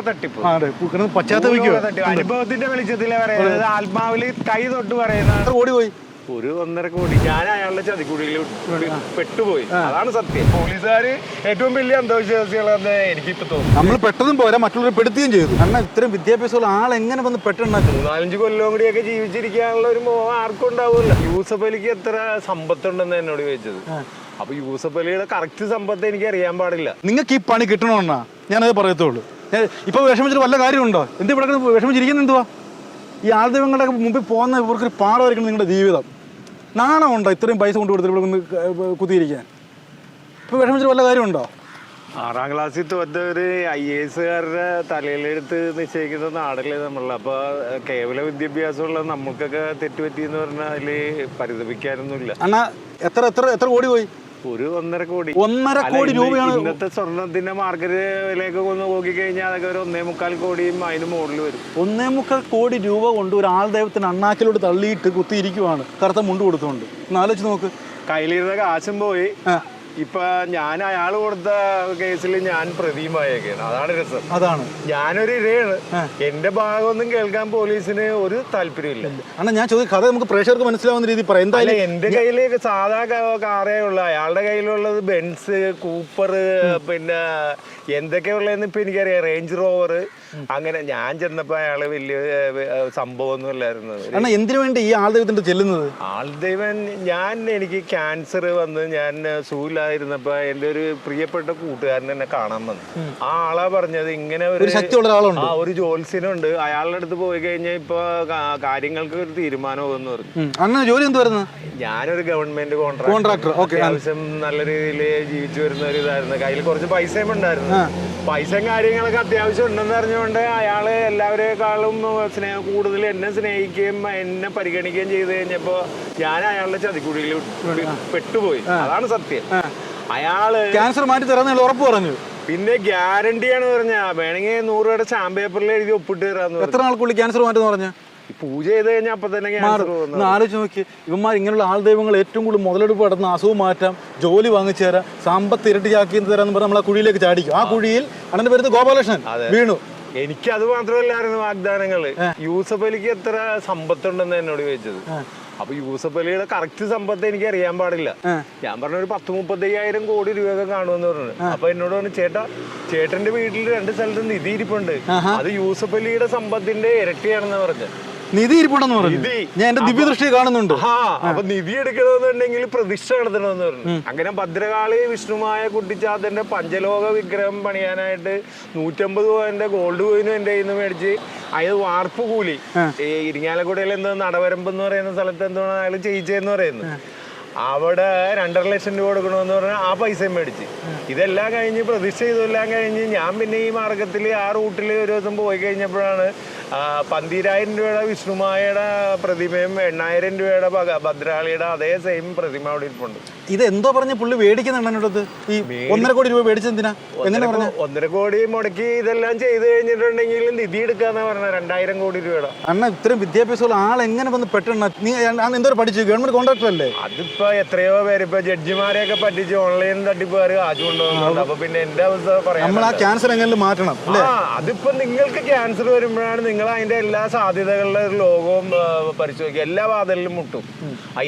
തട്ടിപ്പ്. പശ്ചാത്തപിക്കുക അനുഭവത്തിന്റെ വെളിച്ചത്തിലെ പറയുന്നത്, ആത്മാവില് കൈ തൊട്ട് പറയുന്നത്. ഓടി പോയി ഒരു 1.5 കോടി. ഞാൻ അയാളുടെ ചതിക്കുടിയിൽ പെട്ടുപോയി. അതാണ് സത്യം. പോലീസുകാര് ഏറ്റവും വലിയ അന്ധവിശ്വാസികളെന്ന് എനിക്കിപ്പോ തോന്നുന്നു. നമ്മൾ പെട്ടതും പോരാ, മറ്റുള്ളവരെ പെടുത്തുകയും ചെയ്തു. കാരണം ഇത്രയും വിദ്യാഭ്യാസമുള്ള ആൾ എങ്ങനെ വന്ന് പെട്ടെന്നാക്കും? 4-5 കൊല്ലം കൂടിയൊക്കെ ജീവിച്ചിരിക്കാനുള്ള ഒരു മോഹം ആർക്കും ഉണ്ടാവില്ല. യൂസഫ് അലിക്ക് എത്ര സമ്പത്തുണ്ടെന്ന് എന്നോട് ചോദിച്ചത്. അപ്പൊ യൂസഫ് അലിയുടെ കറക്റ്റ് സമ്പത്ത് എനിക്ക് അറിയാൻ പാടില്ല. നിങ്ങൾക്ക് ഈ പണി കിട്ടണമെന്നാ ഞാനത് പറയത്തുള്ളൂ. ഇപ്പൊ വിഷമിച്ചിട്ട് വല്ല കാര്യമുണ്ടോ? എന്ത് ഇവിടെ വിഷമിച്ചിരിക്കുന്ന എന്തുവാ? ഈ ആൾദൈവങ്ങളുടെ മുമ്പിൽ പോകുന്ന ഇവർക്കൊരു പാഠമായിരിക്കണം നിങ്ങളുടെ ജീവിതം. നാണമുണ്ടോ ഇത്രയും പൈസ കൊണ്ട് കൊടുത്തിട്ട് ഇവിടെ ഒന്ന് കുത്തിയിരിക്കാൻ? ഇപ്പൊ വിഷമിച്ചിട്ട് വല്ല കാര്യമുണ്ടോ? 6ാം ക്ലാസ്സിൽ തോറ്റവര് IAS-കാരുടെ തലയിലെടുത്ത് നിശ്ചയിക്കുന്ന നാടല്ലേ നമ്മളുടെ. അപ്പൊ കേവല വിദ്യാഭ്യാസമുള്ള നമുക്കൊക്കെ തെറ്റുപറ്റിയെന്ന് പറഞ്ഞാൽ അതില് പരിതപിക്കാനൊന്നുമില്ല. അണ്ണാ എത്ര കോടി പോയി? ഒരു 1.5 കോടി. 1.5 കോടി രൂപയാണ്. ഇന്നത്തെ സ്വർണത്തിന്റെ മാർക്കറ്റ് വിലയൊക്കെ ഒന്ന് നോക്കിക്കഴിഞ്ഞാൽ അതൊക്കെ ഒരു 1.25 കോടിയും അതിന് മുകളിൽ വരും. 1.25 കോടി രൂപ കൊണ്ട് ഒരു ആൾദൈവത്തിന് അണ്ണാക്കിലോട്ട് തള്ളിയിട്ട് കുത്തിയിരിക്കുവാണ്, കറുത്ത മുണ്ട് കൊടുത്തുകൊണ്ട്. ആലോചിച്ച് നോക്ക്. കയ്യിലിരുന്ന കാശും പോയി. ഇപ്പൊ ഞാൻ അയാൾ കൊടുത്ത കേസിൽ ഞാൻ പ്രതിയുമായേക്കാണ്. അതാണ് രസം. അതാണ് ഞാനൊരു ഇരയാണ്. എന്റെ ഭാഗമൊന്നും കേൾക്കാൻ പോലീസിന് ഒരു താല്പര്യമില്ല. അണ്ണാ ഞാൻ ചോദിക്കും, കഥ നമുക്ക് പ്രേക്ഷകർക്ക് മനസ്സിലാവുന്ന രീതി പറയാം. എന്തായാലും എന്റെ കയ്യില് സാധാ കാറേ ഉള്ളു, അയാളുടെ കയ്യിലുള്ളത് ബെൻസ്, കൂപ്പർ, പിന്നെ എന്തൊക്കെയുള്ളതെന്ന് ഇപ്പൊ എനിക്കറിയാം, റേഞ്ച് റോവർ. അങ്ങനെ ഞാൻ ചെന്നപ്പോ അയാള് വലിയ സംഭവമൊന്നും അല്ലായിരുന്നു. അണ്ണാ എന്തിനു വേണ്ടി ഈ ആൾദൈവത്തിന്റെ ചെല്ലുന്നത്? ആൾദൈവൻ എനിക്ക് ക്യാൻസർ വന്ന് ഞാൻ സൂലായിരുന്നപ്പോ എന്റെ ഒരു പ്രിയപ്പെട്ട കൂട്ടുകാരൻ എന്നെ കാണാൻ വന്നു. ആ ആളാ പറഞ്ഞത് ഇങ്ങനെ ഒരു ജോത്സ്യനുണ്ട്, അയാളുടെ അടുത്ത് പോയി കഴിഞ്ഞാൽ ഇപ്പൊ കാര്യങ്ങൾക്ക് ഒരു തീരുമാനമാകുമെന്ന് പറഞ്ഞു. അണ്ണാ ജോലി എന്തുവായിരുന്നു? ഞാനൊരു ഗവൺമെന്റ് കോൺട്രാക്ടർ. അത്യാവശ്യം നല്ല രീതിയിൽ ജീവിച്ചു വരുന്ന ഒരു ഇതായിരുന്നു. കയ്യിൽ കുറച്ച് പൈസയും ഉണ്ടായിരുന്നു. പൈസയും കാര്യങ്ങളൊക്കെ അത്യാവശ്യം ഉണ്ടെന്ന് അറിഞ്ഞുകൊണ്ട് അയാള് എല്ലാവരെക്കാളും കൂടുതൽ എന്നെ സ്നേഹിക്കുകയും എന്നെ പരിഗണിക്കുകയും ചെയ്ത് കഴിഞ്ഞപ്പോ ഞാൻ അയാളുടെ ചതിക്കുടിയിൽ പെട്ടുപോയി. അതാണ് സത്യം. അയാള് ക്യാൻസർ മാറ്റി തരാന്ന് ഉറപ്പ് പറഞ്ഞു. പിന്നെ ഗ്യാരണ്ടിയാണ് പറഞ്ഞ, വേണമെങ്കിൽ 100 രൂപയുടെ സ്റ്റാമ്പ് പേപ്പറിൽ എഴുതി ഒപ്പിട്ട് തരാന്ന്. എത്ര നാൾക്കുള്ളിൽ ക്യാൻസർ മാറ്റെന്ന് പറഞ്ഞു? പൂജ ചെയ്ത് കഴിഞ്ഞാൽ അപ്പൊ തന്നെ ആലോചിച്ച് നോക്കി. ഇവന്മാർ ഇങ്ങനെയുള്ള ആൾദൈവങ്ങൾ ഏറ്റവും കൂടുതൽ മുതലെടുപ്പ് നടന്ന അസുഖം മാറ്റാം, ജോലി വാങ്ങിച്ചു തരാം, സമ്പത്ത് ഇരട്ടിയാക്കി തരാന്ന് പറഞ്ഞാൽ നമ്മളെ കുഴിയിലേക്ക് ചാടിക്കും. ആ കുഴിയിൽ അണ്ണന്റെ പേര് ഗോപാലകൃഷ്ണൻ വീണു. എനിക്കത് മാത്രമല്ലായിരുന്നു വാഗ്ദാനങ്ങള്. യൂസഫ് അലിക്ക് എത്ര സമ്പത്തുണ്ടെന്ന് എന്നോട് ചോദിച്ചത്. അപ്പൊ യൂസഫ് അലിയുടെ കറക്റ്റ് സമ്പത്ത് എനിക്ക് അറിയാൻ പാടില്ല. ഞാൻ പറഞ്ഞ ഒരു 10-35 കോടി രൂപയൊക്കെ കാണുമെന്ന് പറഞ്ഞു. അപ്പൊ എന്നോട് പറഞ്ഞു, ചേട്ടന്റെ വീട്ടിൽ 2 സ്ഥലത്ത് നിധി ഇരിപ്പുണ്ട്, അത് യൂസഫ് അലിയുടെ സമ്പത്തിന്റെ ഇരട്ടിയാണെന്ന് പറഞ്ഞു. നിധി ഇരിപ്പുണ്ടെന്ന് പറഞ്ഞു. ഞാൻ എന്റെ ദിവ്യദൃഷ്ടി കാണുന്നുണ്ട്. അപ്പൊ നിധി എടുക്കണമെന്നുണ്ടെങ്കിൽ പ്രതിഷ്ഠ നടത്തണമെന്ന് പറഞ്ഞു. അങ്ങനെ ഭദ്രകാളി വിഷ്ണുമായ കുട്ടിച്ചാത്തന്റെ പഞ്ചലോക വിഗ്രഹം പണിയാനായിട്ട് 150 പവന്റെ ഗോൾഡ് കോയിനും എന്റെ കയ്യിൽ നിന്ന് മേടിച്ച് അയാൾ വാർപ്പ് കൂലി ഇരിങ്ങാലക്കുടയിൽ എന്തോ നടവരമ്പ് എന്ന് പറയുന്ന സ്ഥലത്ത് എന്താണ് അയാൾ ചെയ്യിച്ചെന്ന് പറയുന്നത്. അവിടെ 2.5 ലക്ഷം രൂപ കൊടുക്കണമെന്ന് പറഞ്ഞാൽ ആ പൈസയും മേടിച്ച്. ഇതെല്ലാം കഴിഞ്ഞ് പ്രതിഷ്ഠ ചെയ്തെല്ലാം കഴിഞ്ഞ് ഞാൻ പിന്നെ ഈ മാർഗത്തിൽ ആ റൂട്ടിൽ ഒരു ദിവസം പോയി കഴിഞ്ഞപ്പോഴാണ് 12,000 രൂപയുടെ വിഷ്ണുമായയുടെ പ്രതിമയും 8,000 രൂപയുടെ ഭദ്രകാളിയുടെ അതേ സെയിം പ്രതിമ അവിടെ ഇരിപ്പുണ്ട്. ഇത് എന്തോ പറഞ്ഞ പുള്ളി മേടിക്കുന്നുണ്ട്. ഈ 1.5 കോടി രൂപ മേടിച്ചെന്തിനാ? എങ്ങനെ പറഞ്ഞു? 1.5 കോടി മുടക്കി ഇതെല്ലാം ചെയ്ത് കഴിഞ്ഞിട്ടുണ്ടെങ്കിൽ നിധി എടുക്കാന്നാ പറഞ്ഞ 2,000 കോടി രൂപയുടെ. അണ്ണ ഇത്രയും വിദ്യാഭ്യാസമുള്ള ആൾ എങ്ങനെ വന്ന് പെട്ടെന്ന്? നീ എന്തോ പഠിച്ചു? ഗവൺമെന്റ് കോൺട്രാക്ടർ അല്ലേ? അതിപ്പോ എത്രയോ പേര് ഇപ്പൊ ജഡ്ജിമാരെയൊക്കെ പറ്റിച്ച് ഓൺലൈൻ തട്ടിപ്പുകാർ കാശ് കൊണ്ടുപോകുന്നുണ്ട്. അപ്പൊ പിന്നെ എന്റെ അവസ്ഥ പറയാം. നമ്മൾ ആ ക്യാൻസർ എങ്ങനെ മാറ്റണം? അതിപ്പോ നിങ്ങൾക്ക് ക്യാൻസർ വരുമ്പോഴാണ് നിങ്ങൾ അതിന്റെ എല്ലാ സാധ്യതകളുടെ ഒരു ലോകവും പരിശോധിക്കുക. എല്ലാ വാതിലിലും മുട്ടും.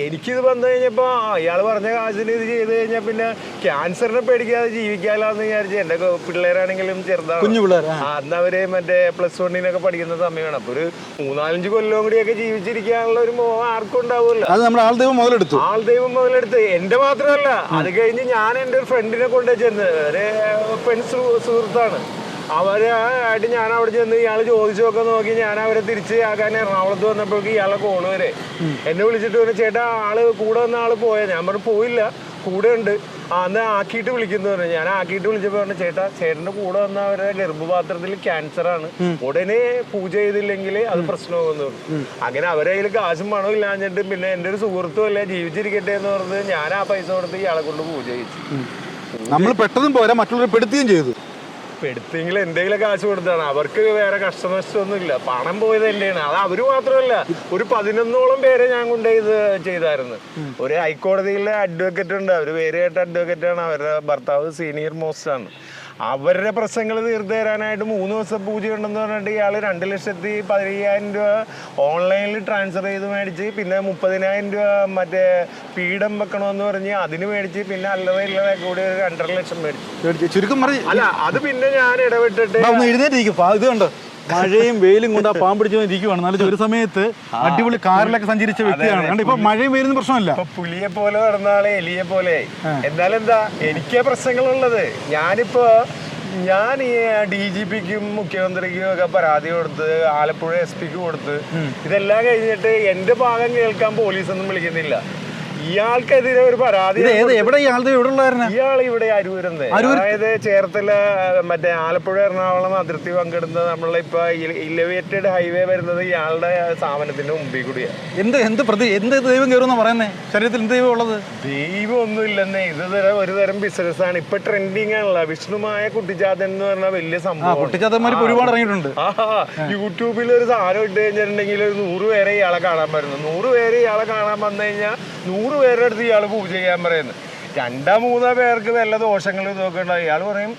എനിക്കിത് വന്നു കഴിഞ്ഞപ്പോ ഇയാൾ പറഞ്ഞ കാശിന് ഇത് ചെയ്ത് കഴിഞ്ഞാൽ പിന്നെ ക്യാൻസറിനെ പേടിക്കാതെ ജീവിക്കാലാന്ന് വിചാരിച്ചു. എന്റെ പിള്ളേരാണെങ്കിലും ചെറുതാണ്, കുഞ്ഞു പിള്ളേർ. അന്ന് അവര് മറ്റേ +1 പഠിക്കുന്ന സമയമാണ്. അപ്പൊ ഒരു 3-4 കൊല്ലം കൂടിയൊക്കെ ജീവിച്ചിരിക്കാനുള്ള ഒരു മോഹം ആർക്കും ഉണ്ടാവില്ല. അത് നമ്മുടെ ആൾദൈവം മുതലെടുത്തു. എന്റെ മാത്രമല്ല, അത് കഴിഞ്ഞ് ഞാൻ എന്റെ ഒരു ഫ്രണ്ടിനെ കൊണ്ടു ചെന്ന്, ഒരു പെൺ സുഹൃത്താണ്, അവരായിട്ട് ഞാൻ അവിടെ ചെന്ന് ഇയാൾ ചോദിച്ചൊക്കെ നോക്കി ഞാൻ അവരെ തിരിച്ച് ആക്കാൻ എറണാകുളത്ത് വന്നപ്പോഴേക്ക് ഇയാളെ കോള് വരെ എന്നെ വിളിച്ചിട്ട് പറഞ്ഞു, ചേട്ടാ ആള് കൂടെ വന്ന ആള് പോയാ? ഞാൻ പറഞ്ഞു പോയില്ല, കൂടെ ഉണ്ട്. അന്ന് ആക്കിയിട്ട് വിളിക്കുന്നു പറഞ്ഞു. ഞാൻ ആക്കിയിട്ട് വിളിച്ചപ്പോ പറഞ്ഞു, ചേട്ടന്റെ കൂടെ വന്ന അവരുടെ ഗർഭപാത്രത്തിൽ ക്യാൻസറാണ്, ഉടനെ പൂജ ചെയ്തില്ലെങ്കിൽ അത് പ്രശ്നമാകുന്നു പറഞ്ഞു. അങ്ങനെ അവരെ കയ്യിൽ കാശും പണവും ഇല്ലാഞ്ഞിട്ട് പിന്നെ എന്റെ ഒരു സുഹൃത്തും അല്ല, ജീവിച്ചിരിക്കട്ടെ എന്ന് പറഞ്ഞ് ഞാൻ ആ പൈസ കൊടുത്ത് ഇയാളെ കൊണ്ട് പൂജ ചെയ്യിച്ചു. നമ്മൾ പെട്ടതും പോരാ, മറ്റുള്ളവരെ പെടുത്തുകയും ചെയ്തു. പെടുത്തെങ്കിൽ എന്തെങ്കിലും കാശ് കൊടുത്താണ്. അവർക്ക് വേറെ കഷ്ടനഷ്ടമൊന്നും ഇല്ല. പണം പോയത് എന്റെയാണ്. അത് അവര് മാത്രമല്ല, ഒരു 11ഓളം പേരെ ഞാൻ കൊണ്ടുപോയി ഇത് ചെയ്തായിരുന്നു. ഒരു ഹൈക്കോടതിയിലെ അഡ്വക്കേറ്റ് ഉണ്ട്, അവര് പേര് കേട്ട അഡ്വക്കേറ്റ് ആണ്. അവരുടെ ഭർത്താവ് സീനിയർ മോസ്റ്റ് ആണ്. അവരുടെ പ്രശ്നങ്ങൾ തീർത്തു തരാനായിട്ട് 3 ദിവസം പൂജ ഉണ്ടെന്ന് പറഞ്ഞിട്ട് ഇയാൾ 2,15,000 രൂപ ഓൺലൈനിൽ ട്രാൻസ്ഫർ ചെയ്ത് മേടിച്ച്, പിന്നെ 30,000 രൂപ മറ്റേ പീഠം വെക്കണമെന്ന് പറഞ്ഞ് അതിന് മേടിച്ച്, പിന്നെ അല്ലറ കൂടി 2.5 ലക്ഷം മേടിച്ചു. ചുരുക്കം പറഞ്ഞ് അല്ല, അത് പിന്നെ ഞാൻ ഇടപെട്ടിട്ട് എഴുന്നേറ്റിരിക്കും. ഇത് കണ്ടോ, മഴയും വെയിലും കൊണ്ട് ആ പാമ്പ് പിടിച്ചുകൊണ്ടിരിക്കുവാണ്. നല്ല ഒരു സമയത്ത് അടിപൊളി കാറിലൊക്കെ സഞ്ചരിച്ച വ്യക്തിയാണ്. കണ്ട് ഇപ്പൊ മഴയും വെയിലും പ്രശ്നമല്ല. ഇപ്പൊ പുലിയെ പോലെ നടന്നാളെ എലിയെ പോലെ. എന്നാലും എന്താ, എനിക്ക് പ്രശ്നങ്ങളുള്ളത്. ഞാൻ ഈ DGPക്കും മുഖ്യമന്ത്രിക്കും ഒക്കെ പരാതി കൊടുത്ത്, ആലപ്പുഴ SP കൊടുത്ത്, ഇതെല്ലാം കഴിഞ്ഞിട്ട് എന്റെ ഭാഗം കേൾക്കാൻ പോലീസൊന്നും വിളിക്കുന്നില്ല. ഇയാൾക്കെതിരെ ഒരു പരാതി. എവിടെ ഇയാൾ ഇവിടെ അരൂരുന്ന്, അതായത് ചേർത്തല മറ്റേ ആലപ്പുഴ എറണാകുളം അതിർത്തി പങ്കിടുന്ന നമ്മളെ ഇപ്പൊ ഇലവേറ്റഡ് ഹൈവേ വരുന്നത് ഇയാളുടെ സ്ഥാപനത്തിന്റെ മുമ്പിൽ കൂടിയാണ്. എന്ത് ദൈവം കയറുന്ന പറയുന്നേ? ശരീരത്തിൽ എന്ത് ദൈവം ഉള്ളത്? ദൈവം ഒന്നും ഇല്ലെന്നേ. ഇത് ഒരു തരം ബിസിനസ്സാണ്. ഇപ്പൊ ട്രെൻഡിങ് ആണല്ലോ വിഷ്ണുമായ കുട്ടിച്ചാത്തൻ എന്ന് പറഞ്ഞാൽ വലിയ സംഭവം. കുട്ടിച്ചാത്തന്മാർക്ക് ഒരുപാട് ഇറങ്ങിയിട്ടുണ്ട്. യൂട്യൂബിൽ ഒരു സാധനം ഇട്ട് കഴിഞ്ഞിട്ടുണ്ടെങ്കിൽ ഒരു 100 പേരെ ഇയാളെ കാണാൻ പറ്റുന്നു. 100 പേര് ഇയാളെ കാണാൻ വന്നു കഴിഞ്ഞാൽ 100 പേരുടെ അടുത്ത് ഇയാൾ പൂജ ചെയ്യാൻ പറയുന്നത്. 2-3 പേർക്ക് വല്ല ദോഷങ്ങൾ നോക്കണ്ട. ഇയാൾ പറയും,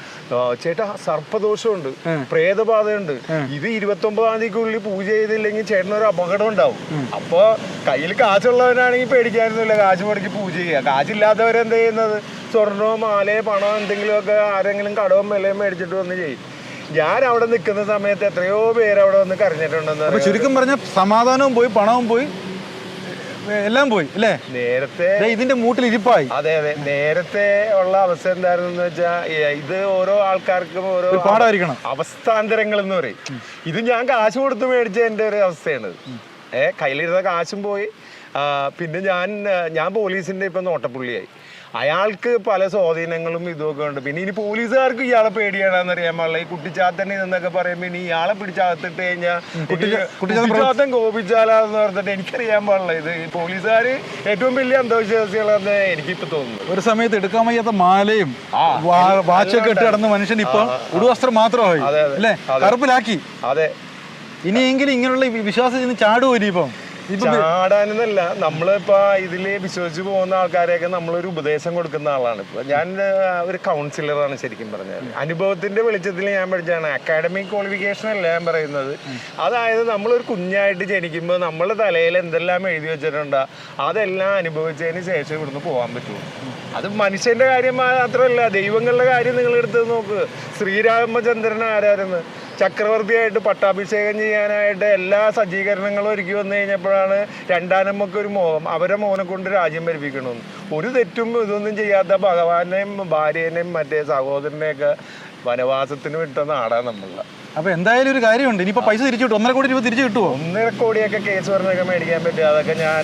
ചേട്ടാ സർപ്പദോഷമുണ്ട്, പ്രേതബാധയുണ്ട്, ഇത് 29-ാം തീയതിക്കുള്ളിൽ പൂജ ചെയ്തില്ലെങ്കിൽ ചേട്ടനൊരു അപകടം ഉണ്ടാവും. അപ്പൊ കയ്യിൽ കാശുള്ളവനാണെങ്കിൽ പേടിക്കാനൊന്നുമില്ല, കാശ് മുടക്കി പൂജ ചെയ്യുക. കാശില്ലാത്തവരെന്ത് ചെയ്യുന്നത്, സ്വർണ്ണമോ മാലയോ പണമോ എന്തെങ്കിലുമൊക്കെ ആരെങ്കിലും കടവും വിലയും മേടിച്ചിട്ട് വന്ന് ചെയ്യും. ഞാൻ അവിടെ നിൽക്കുന്ന സമയത്ത് എത്രയോ പേര് അവിടെ വന്ന് കരഞ്ഞിട്ടുണ്ടെന്ന്. ചുരുക്കം പറഞ്ഞ സമാധാനവും പോയി, പണവും പോയി, എല്ലാം പോയി അല്ലേ? നേരത്തെ ഇതിന്റെ മൂട്ടിൽ ഇരിപ്പായി. അതെ. നേരത്തെ ഉള്ള അവസ്ഥ എന്തായിരുന്നു വെച്ചാൽ, ഇത് ഓരോ ആൾക്കാർക്കും ഓരോ പാടായിരിക്കണം അവസ്ഥാന്തരങ്ങൾ എന്ന് പറയും. ഇത് ഞാൻ കാശ് കൊടുത്ത് മേടിച്ച എൻ്റെ ഒരു അവസ്ഥയാണ്. കയ്യിലിരുന്ന കാശും പോയി. പിന്നെ ഞാൻ പോലീസിന്റെ ഇപ്പൊ നോട്ടപ്പുള്ളിയായി. അയാൾക്ക് പല സ്വാധീനങ്ങളും ഇതൊക്കെ ഉണ്ട്. പിന്നെ ഇനി പോലീസുകാർക്ക് ഇയാളെ പേടിയാണെന്ന് അറിയാൻ പാടില്ല. ഈ കുട്ടിച്ചാത്തൻ എന്നൊക്കെ പറയുമ്പോൾ ഇനി ഇയാളെ പിടിച്ചകത്തിട്ട് കഴിഞ്ഞാൽ കുട്ടിച്ചാത്തൻ കോപിച്ചാലാന്ന് പറഞ്ഞിട്ട് എനിക്കറിയാൻ പാടില്ല. ഇത് ഈ പോലീസുകാർ ഏറ്റവും വലിയ അന്ധവിശ്വാസികളെന്ന് എനിക്കിപ്പോ തോന്നുന്നു. ഒരു സമയത്ത് എടുക്കാൻ വയ്യാത്ത മാലയും വാച്ചൊക്കെ ഇട്ട് കിടന്ന മനുഷ്യൻ ഇപ്പൊ ഉടുവസ്ത്രം മാത്രമായി അല്ലേ, കറുപ്പിലാക്കി. അതെ, ഇനിയെങ്കിലും ഇങ്ങനെയുള്ള വിശ്വാസം ചാടുമോ ഇനിയിപ്പം? ചാടാനെന്നല്ല, നമ്മളിപ്പോ ഇതില് വിശ്വസിച്ച് പോകുന്ന ആൾക്കാരെയൊക്കെ നമ്മളൊരു ഉപദേശം കൊടുക്കുന്ന ആളാണ്. ഇപ്പൊ ഞാൻ ഒരു കൗൺസിലറാണ് ശരിക്കും പറഞ്ഞാൽ. അനുഭവത്തിന്റെ വെളിച്ചത്തിൽ ഞാൻ പഠിച്ചാണ്. അക്കാഡമിക് ക്വാളിഫിക്കേഷൻ അല്ല ഞാൻ പറയുന്നത്. അതായത് നമ്മളൊരു കുഞ്ഞായിട്ട് ജനിക്കുമ്പോൾ നമ്മുടെ തലയിൽ എന്തെല്ലാം എഴുതി വെച്ചിട്ടുണ്ടോ അതെല്ലാം അനുഭവിച്ചതിന് ശേഷം ഇവിടുന്ന് പോകാൻ പറ്റുള്ളൂ. അത് മനുഷ്യന്റെ കാര്യം മാത്രമല്ല, ദൈവങ്ങളുടെ കാര്യം നിങ്ങൾ എടുത്ത് നോക്ക്. ശ്രീരാമചന്ദ്രൻ ആരായിരുന്നു? ചക്രവർത്തിയായിട്ട് പട്ടാഭിഷേകം ചെയ്യാനായിട്ട് എല്ലാ സജ്ജീകരണങ്ങളും ഒരുക്കി വന്നു കഴിഞ്ഞപ്പോഴാണ് രണ്ടാനമ്മക്ക് ഒരു മോഹം, അവരെ മോനെ കൊണ്ട് രാജ്യം ഭരിപ്പിക്കണമെന്ന്. ഒരു തെറ്റും ഇതൊന്നും ചെയ്യാത്ത ഭഗവാനെയും ഭാര്യേനെയും മറ്റേ സഹോദരനെയൊക്കെ വനവാസത്തിന് വിട്ട നാടാണ് നമ്മളുടെ. അപ്പൊ എന്തായാലും ഒരു കാര്യമുണ്ട്, ഇനിയിപ്പോ പൈസ തിരിച്ചു കിട്ടും. 1.5 കോടി രൂപ തിരിച്ചു കിട്ടുമോ? 1.5 കോടിയൊക്കെ കേസ് പറഞ്ഞൊക്കെ മേടിക്കാൻ പറ്റും. അതൊക്കെ ഞാൻ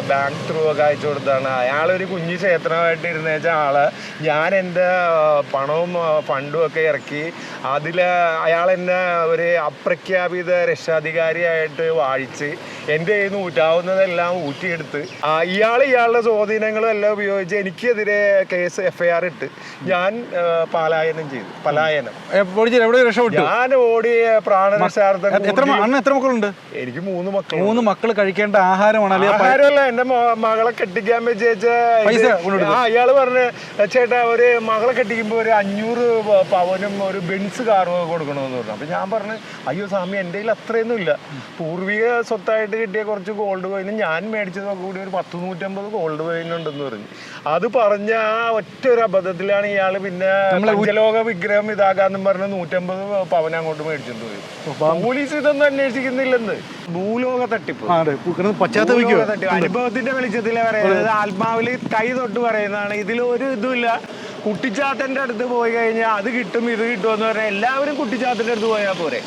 ബാങ്ക് ത്രൂ ഒക്കെ അയച്ചു കൊടുത്താണ്. അയാളൊരു കുഞ്ഞു ക്ഷേത്രമായിട്ട് ഇരുന്നേച്ച ആള് ഞാൻ എൻ്റെ പണവും ഫണ്ടും ഒക്കെ ഇറക്കി അയാളെന്നെ ഒരു അപ്രഖ്യാപിത രക്ഷാധികാരിയായിട്ട് വാഴിച്ച് എൻ്റെ കയ്യിൽ നിന്ന് ഊറ്റാവുന്നതെല്ലാം ഊറ്റിയെടുത്ത് ഇയാളുടെ സ്വാധീനങ്ങളും എല്ലാം ഉപയോഗിച്ച് എനിക്കെതിരെ കേസ് FIR ഇട്ട് ഞാൻ പലായനം ചെയ്തു. ഞാൻ ഓടി പ്രാണരക്ഷാർത്ഥം. എത്ര മക്കളുണ്ട്? എനിക്ക് 3 മക്കൾ. 3 മക്കൾ കഴിക്കേണ്ട ആഹാരമാണ്. ആഹാരമല്ല, എന്റെ മകളെ കെട്ടിക്കാൻ വെച്ച അയാള് പറഞ്ഞ്, ചേട്ടാ ഒരു മകളെ കെട്ടിക്കുമ്പോ ഒരു 500 പവനും ഒരു ബെൻസ് കാറും കൊടുക്കണമെന്ന് പറഞ്ഞു. അപ്പൊ ഞാൻ പറഞ്ഞു, അയ്യോ സ്വാമി എൻ്റെ കയ്യിൽ അത്രയൊന്നും ഇല്ല. പൂർവിക സ്വത്തായിട്ട് കിട്ടിയ കുറച്ച് ഗോൾഡ് കോയിനും ഞാൻ മേടിച്ചതൊക്കെ കൂടി ഒരു 100-150 ഗോൾഡ് കോയിനുണ്ടെന്ന് പറഞ്ഞു. അത് പറഞ്ഞ ആ ഒറ്റ ഒരു അബദ്ധത്തിലാണ് ഇയാള് പിന്നെ പഞ്ചലോക വിഗ്രഹം ഇതാകാന്നും പറഞ്ഞ് 150 പവൻ അങ്ങോട്ട് മേടിച്ചിട്ട് പോയി. പോലീസ് ഇതൊന്നും അന്വേഷിക്കുന്നില്ലെന്ന്. ഭൂലോക തട്ടിപ്പ്. അനുഭവത്തിന്റെ വെളിച്ചത്തിലെ പറയുന്നത്, ആത്മാവില് കൈ തൊട്ട് പറയുന്നതാണ്. ഇതിലൊരു ഇതുമില്ല. കുട്ടിച്ചാത്തന്റെ അടുത്ത് പോയി കഴിഞ്ഞാൽ അത് കിട്ടും ഇത് കിട്ടുമെന്ന് പറഞ്ഞാൽ എല്ലാവരും കുട്ടിച്ചാത്തന്റെ അടുത്ത് പോയാൽ പോരെ.